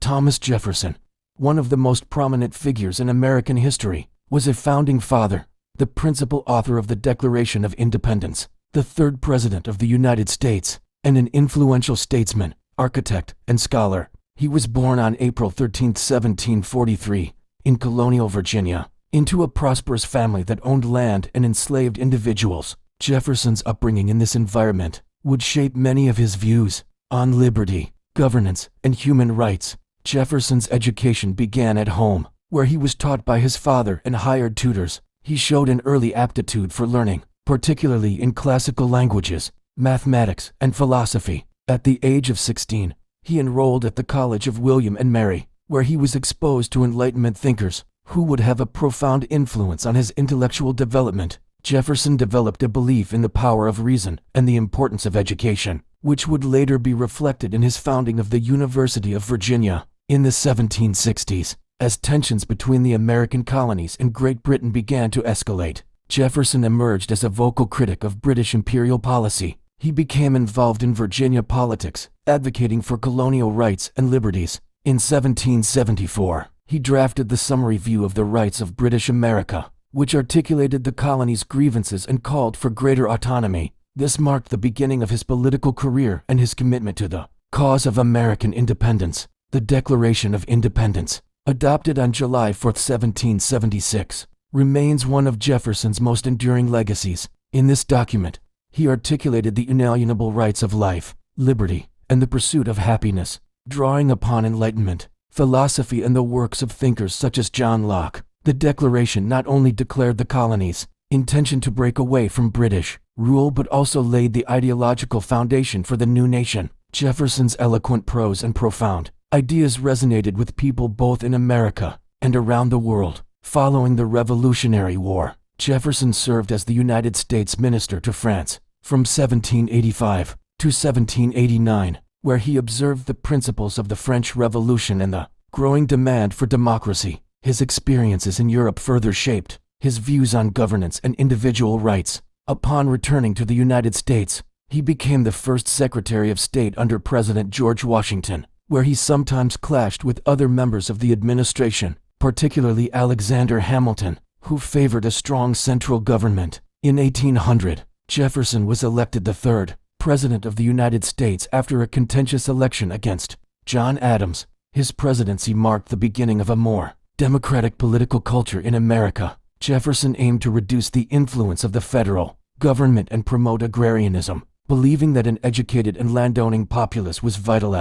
Thomas Jefferson, one of the most prominent figures in American history, was a founding father, the principal author of the Declaration of Independence, the third President of the United States, and an influential statesman, architect, and scholar. He was born on April 13, 1743, in Colonial Virginia, into a prosperous family that owned land and enslaved individuals. Jefferson's upbringing in this environment would shape many of his views on liberty, governance, and human rights. Jefferson's education began at home, where he was taught by his father and hired tutors. He showed an early aptitude for learning, particularly in classical languages, mathematics, and philosophy. At the age of 16, he enrolled at the College of William and Mary, where he was exposed to Enlightenment thinkers who would have a profound influence on his intellectual development. Jefferson developed a belief in the power of reason and the importance of education, which would later be reflected in his founding of the University of Virginia. In the 1760s, as tensions between the American colonies and Great Britain began to escalate, Jefferson emerged as a vocal critic of British imperial policy. He became involved in Virginia politics, advocating for colonial rights and liberties. In 1774, he drafted the Summary View of the Rights of British America, which articulated the colony's grievances and called for greater autonomy. This marked the beginning of his political career and his commitment to the cause of American independence. The Declaration of Independence, adopted on July 4, 1776, remains one of Jefferson's most enduring legacies. In this document, he articulated the inalienable rights of life, liberty, and the pursuit of happiness, drawing upon Enlightenment, philosophy, and the works of thinkers such as John Locke. The Declaration not only declared the colony's intention to break away from British rule but also laid the ideological foundation for the new nation. Jefferson's eloquent prose and profound ideas resonated with people both in America and around the world. Following the Revolutionary War, Jefferson served as the United States Minister to France from 1785 to 1789, where he observed the principles of the French Revolution and the growing demand for democracy. His experiences in Europe further shaped his views on governance and individual rights. Upon returning to the United States, he became the first Secretary of State under President George Washington, where he sometimes clashed with other members of the administration, particularly Alexander Hamilton, who favored a strong central government. In 1800, Jefferson was elected the third President of the United States after a contentious election against John Adams. His presidency marked the beginning of a more democratic political culture in America. Jefferson aimed to reduce the influence of the federal government and promote agrarianism, believing that an educated and landowning populace was vital